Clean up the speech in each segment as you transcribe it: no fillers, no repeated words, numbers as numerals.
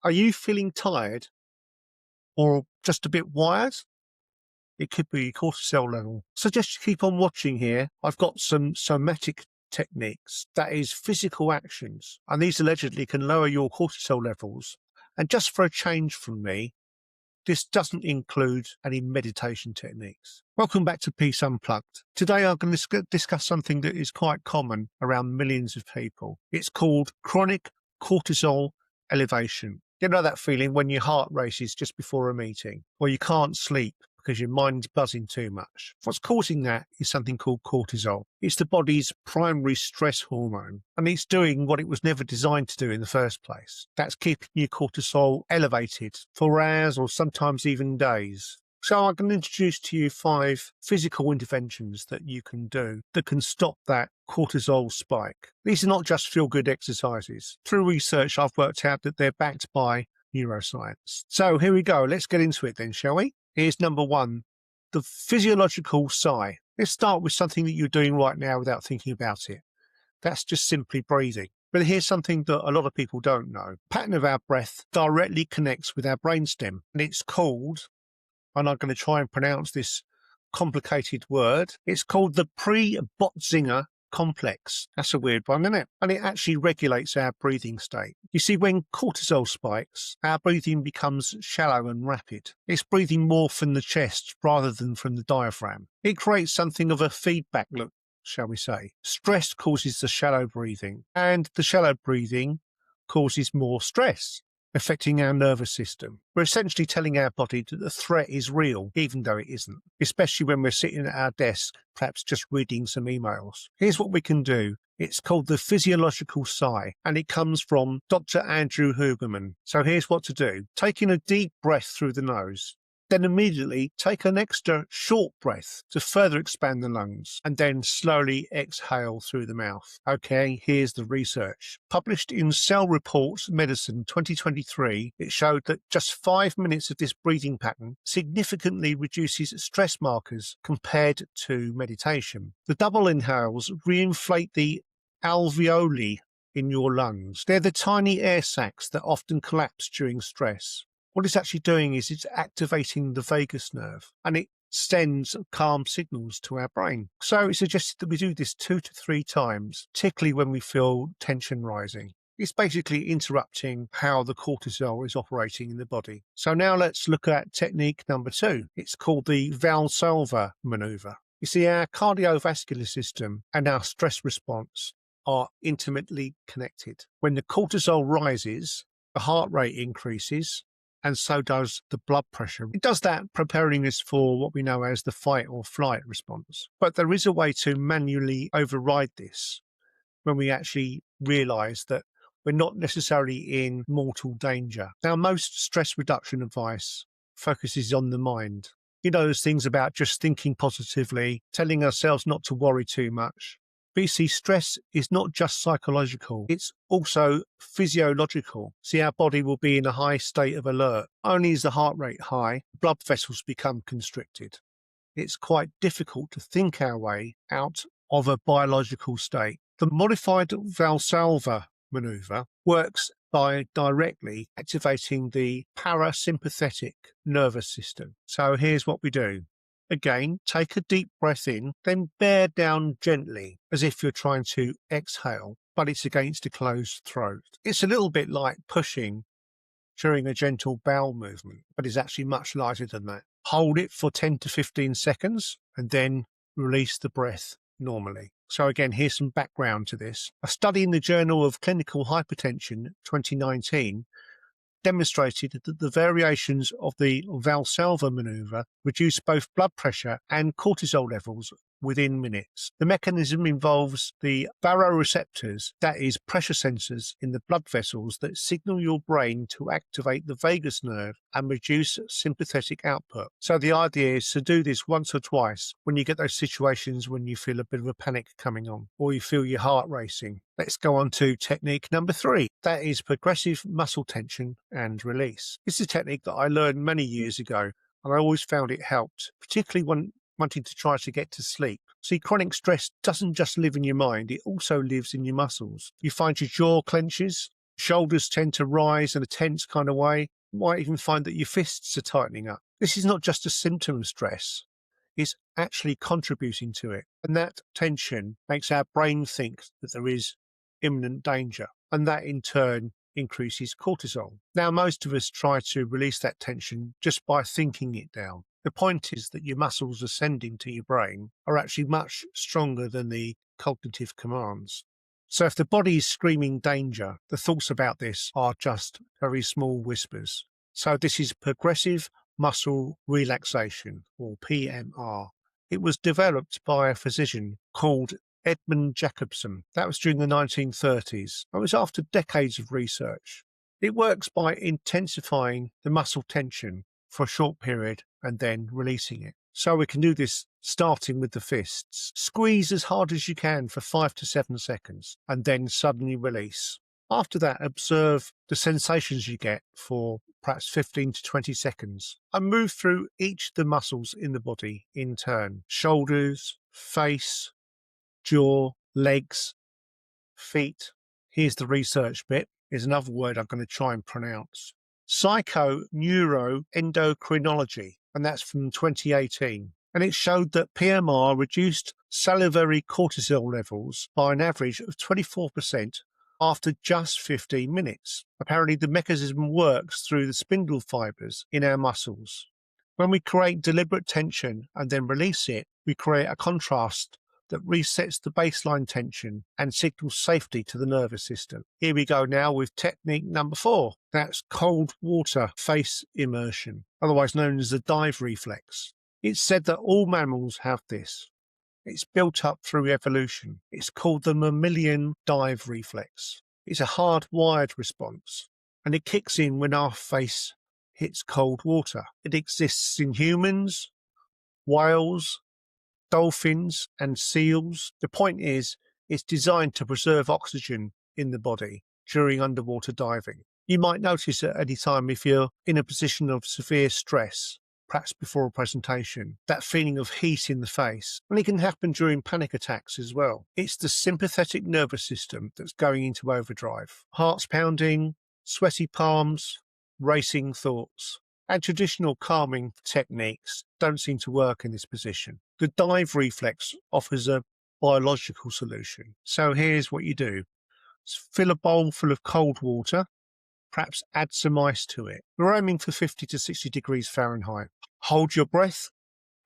Are you feeling tired or just a bit wired? It could be your cortisol level. So just keep on watching here. I've got some somatic techniques, that is physical actions, and these allegedly can lower your cortisol levels. And just for a change from me, this doesn't include any meditation techniques. Welcome back to Peace Unplugged. Today I'm going to discuss something that is quite common around millions of people. It's called chronic cortisol elevation. You know that feeling when your heart races just before a meeting, or you can't sleep because your mind's buzzing too much. What's causing that is something called cortisol. It's the body's primary stress hormone, and it's doing what it was never designed to do in the first place. That's keeping your cortisol elevated for hours or sometimes even days. So I'm going to introduce to you 5 physical interventions that you can do that can stop that cortisol spike. These are not just feel-good exercises. Through research, I've worked out that they're backed by neuroscience. So here we go. Let's get into it then, shall we? Here's number 1, the physiological sigh. Let's start with something that you're doing right now without thinking about it. That's just simply breathing. But here's something that a lot of people don't know. The pattern of our breath directly connects with our brainstem, and it's called, and I'm going to try and pronounce this complicated word, it's called the pre-Botzinger complex. That's a weird one, isn't it? And it actually regulates our breathing state. You see, when cortisol spikes, our breathing becomes shallow and rapid. It's breathing more from the chest rather than from the diaphragm. It creates something of a feedback loop, shall we say. Stress causes the shallow breathing, and the shallow breathing causes more stress, affecting our nervous system. We're essentially telling our body that the threat is real, even though it isn't, especially when we're sitting at our desk, perhaps just reading some emails. Here's what we can do. It's called the physiological sigh, and it comes from Dr. Andrew Huberman. So here's what to do. Taking a deep breath through the nose, then immediately take an extra short breath to further expand the lungs, and then slowly exhale through the mouth. Okay, here's the research. Published in Cell Reports Medicine 2023, it showed that just 5 minutes of this breathing pattern significantly reduces stress markers compared to meditation. The double inhales reinflate the alveoli in your lungs. They're the tiny air sacs that often collapse during stress. What it's actually doing is it's activating the vagus nerve, and it sends calm signals to our brain. So it's suggested that we do this 2 to 3 times, particularly when we feel tension rising. It's basically interrupting how the cortisol is operating in the body. So now let's look at technique number 2. It's called the Valsalva maneuver. You see, our cardiovascular system and our stress response are intimately connected. When the cortisol rises, the heart rate increases, and so does the blood pressure. It does that preparing us for what we know as the fight or flight response. But there is a way to manually override this when we actually realise that we're not necessarily in mortal danger. Now, most stress reduction advice focuses on the mind. You know, those things about just thinking positively, telling ourselves not to worry too much. But you see, stress is not just psychological, it's also physiological. See, our body will be in a high state of alert. Only is the heart rate high, blood vessels become constricted. It's quite difficult to think our way out of a biological state. The modified Valsalva maneuver works by directly activating the parasympathetic nervous system. So here's what we do. Again, take a deep breath in, then bear down gently, as if you're trying to exhale, but it's against a closed throat. It's a little bit like pushing during a gentle bowel movement, but it's actually much lighter than that. Hold it for 10 to 15 seconds, and then release the breath normally. So again, here's some background to this. A study in the Journal of Clinical Hypertension 2019 demonstrated that the variations of the Valsalva maneuver reduce both blood pressure and cortisol levels within minutes. The mechanism involves the baroreceptors, that is pressure sensors in the blood vessels that signal your brain to activate the vagus nerve and reduce sympathetic output. So the idea is to do this once or twice when you get those situations when you feel a bit of a panic coming on or you feel your heart racing. Let's go on to technique number 3. That is progressive muscle tension and release. This is a technique that I learned many years ago, and I always found it helped, particularly when wanting to try to get to sleep. See, chronic stress doesn't just live in your mind, it also lives in your muscles. You find your jaw clenches Shoulders tend to rise in a tense kind of way. You might even find that your fists are tightening up. This is not just a symptom of stress. It's actually contributing to it. And that tension makes our brain think that there is imminent danger. And that in turn increases cortisol. Now, most of us try to release that tension just by thinking it down. The point is that your muscles ascending to your brain are actually much stronger than the cognitive commands. So if the body is screaming danger, the thoughts about this are just very small whispers. So this is progressive muscle relaxation, or PMR. It was developed by a physician called Edmund Jacobson. That was during the 1930s. It was after decades of research. It works by intensifying the muscle tension for a short period and then releasing it. So we can do this starting with the fists. Squeeze as hard as you can for 5 to 7 seconds and then suddenly release. After that, observe the sensations you get for perhaps 15 to 20 seconds and move through each of the muscles in the body in turn. Shoulders, face, jaw, legs, feet. Here's the research bit. Here's another word I'm going to try and pronounce. Psychoneuroendocrinology, and that's from 2018. And it showed that PMR reduced salivary cortisol levels by an average of 24% after just 15 minutes. Apparently, the mechanism works through the spindle fibers in our muscles. When we create deliberate tension and then release it, we create a contrast that resets the baseline tension and signals safety to the nervous system. Here we go now with technique number 4. That's cold water face immersion, otherwise known as the dive reflex. It's said that all mammals have this. It's built up through evolution. It's called the mammalian dive reflex. It's a hardwired response, and it kicks in when our face hits cold water. It exists in humans, whales, dolphins and seals. The point is, it's designed to preserve oxygen in the body during underwater diving. You might notice at any time if you're in a position of severe stress, perhaps before a presentation, that feeling of heat in the face. And it can happen during panic attacks as well. It's the sympathetic nervous system that's going into overdrive. Heart's pounding, sweaty palms, racing thoughts. And traditional calming techniques don't seem to work in this position. The dive reflex offers a biological solution. So here's what you do. Fill a bowl full of cold water, perhaps add some ice to it. We're aiming for 50 to 60 degrees Fahrenheit. Hold your breath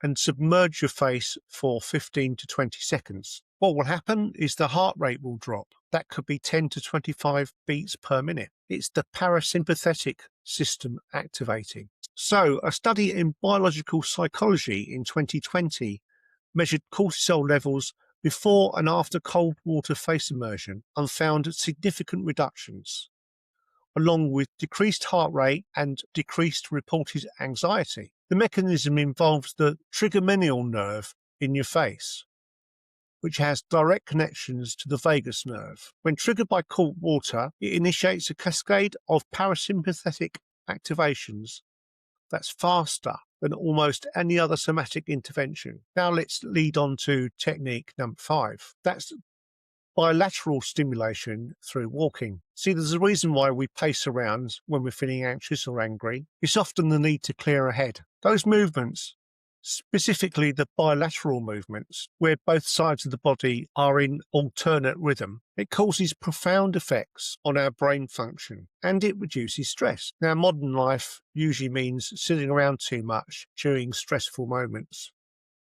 and submerge your face for 15 to 20 seconds. What will happen is the heart rate will drop. That could be 10 to 25 beats per minute. It's the parasympathetic system activating. So, a study in biological psychology in 2020 measured cortisol levels before and after cold water face immersion and found significant reductions, along with decreased heart rate and decreased reported anxiety. The mechanism involves the trigeminal nerve in your face, which has direct connections to the vagus nerve. When triggered by cold water, it initiates a cascade of parasympathetic activations that's faster than almost any other somatic intervention. Now let's lead on to technique number 5. That's bilateral stimulation through walking. See, there's a reason why we pace around when we're feeling anxious or angry. It's often the need to clear a head. Those movements, specifically the bilateral movements, where both sides of the body are in alternate rhythm, it causes profound effects on our brain function and it reduces stress. Now, modern life usually means sitting around too much during stressful moments.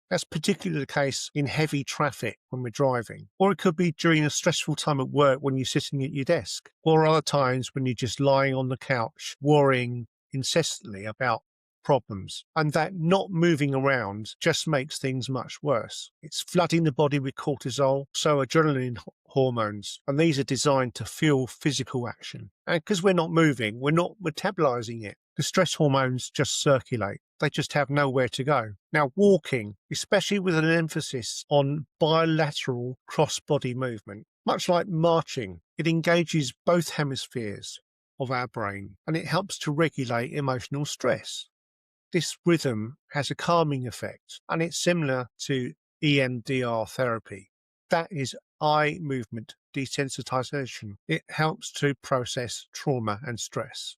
That's particularly the case in heavy traffic when we're driving, or it could be during a stressful time at work when you're sitting at your desk, or other times when you're just lying on the couch worrying incessantly about problems. And that not moving around just makes things much worse. It's flooding the body with cortisol, so adrenaline hormones, and these are designed to fuel physical action. And because we're not moving, we're not metabolizing it. The stress hormones just circulate. They just have nowhere to go. Now, walking, especially with an emphasis on bilateral cross-body movement, much like marching, it engages both hemispheres of our brain and it helps to regulate emotional stress. This rhythm has a calming effect and it's similar to EMDR therapy. That is eye movement desensitization. It helps to process trauma and stress.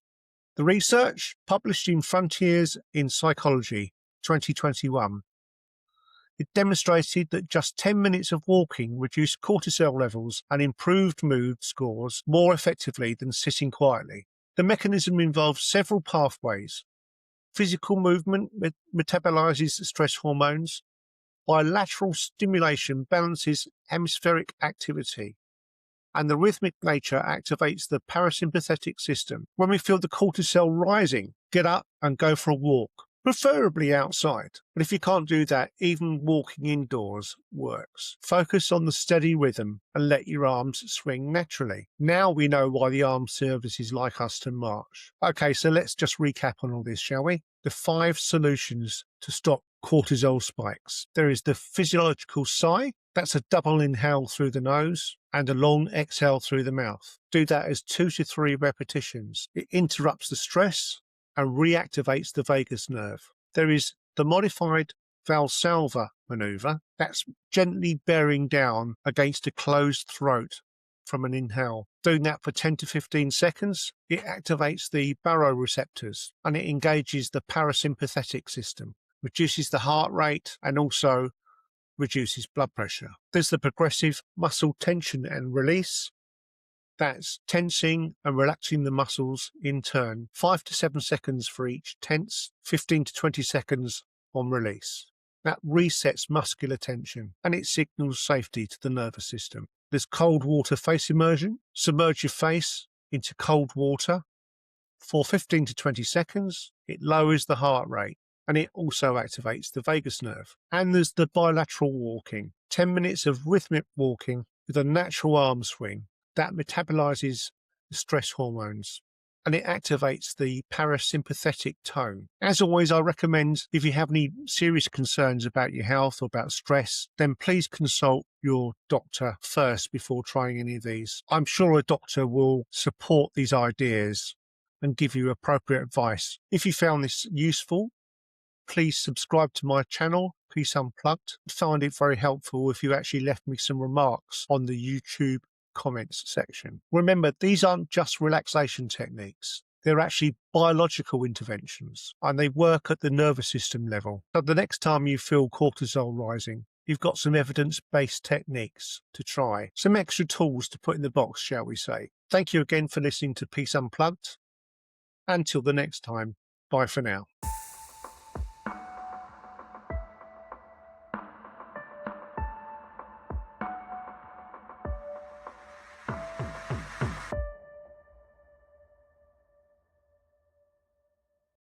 The research, published in Frontiers in Psychology 2021, it demonstrated that just 10 minutes of walking reduced cortisol levels and improved mood scores more effectively than sitting quietly. The mechanism involves several pathways. Physical movement metabolizes stress hormones. Bilateral stimulation balances hemispheric activity. And the rhythmic nature activates the parasympathetic system. When we feel the cortisol rising, get up and go for a walk, preferably outside. But if you can't do that, even walking indoors works. Focus on the steady rhythm and let your arms swing naturally. Now we know why the armed services like us to march. Okay, so let's just recap on all this, shall we? The 5 solutions to stop cortisol spikes. There is the physiological sigh. That's a double inhale through the nose and a long exhale through the mouth. Do that as 2 to 3 repetitions. It interrupts the stress and reactivates the vagus nerve. There is the modified Valsalva maneuver. That's gently bearing down against a closed throat from an inhale. Doing that for 10 to 15 seconds, it activates the baroreceptors and it engages the parasympathetic system, reduces the heart rate and also reduces blood pressure. There's the progressive muscle tension and release. That's tensing and relaxing the muscles in turn, 5 to 7 seconds for each tense, 15 to 20 seconds on release. That resets muscular tension and it signals safety to the nervous system. There's cold water face immersion. Submerge your face into cold water for 15 to 20 seconds. It lowers the heart rate and it also activates the vagus nerve. And there's the bilateral walking, 10 minutes of rhythmic walking with a natural arm swing. That metabolizes the stress hormones and it activates the parasympathetic tone. As always, I recommend if you have any serious concerns about your health or about stress, then please consult your doctor first before trying any of these. I'm sure a doctor will support these ideas and give you appropriate advice. If you found this useful, please subscribe to my channel, Peace Unplugged. I find it very helpful if you actually left me some remarks on the YouTube comments section. Remember, these aren't just relaxation techniques. They're actually biological interventions and they work at the nervous system level. So the next time you feel cortisol rising, you've got some evidence-based techniques to try. Some extra tools to put in the box, shall we say. Thank you again for listening to Peace Unplugged. Until the next time, bye for now.